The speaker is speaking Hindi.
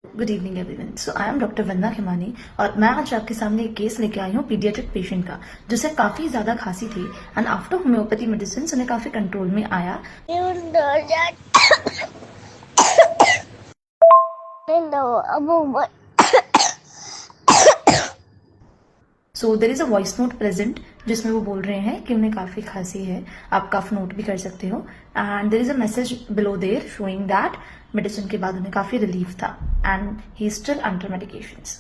Good evening everyone. So I am doctor Vandana Khimani और मैं आज आपके सामने एक केस लेके आई हूँ पीडियाट्रिक पेशेंट का, जिसे काफी ज्यादा खांसी थी एंड आफ्टर होम्योपैथी मेडिसिन उन्हें काफी कंट्रोल में आया। So there is a voice note present जिसमें वो बोल रहे हैं कि उन्हें काफी खांसी है। आप कफ नोट भी कर सकते हो and there is a message below there showing that medicine के बाद उन्हें काफी रिलीफ था and he is still under medications.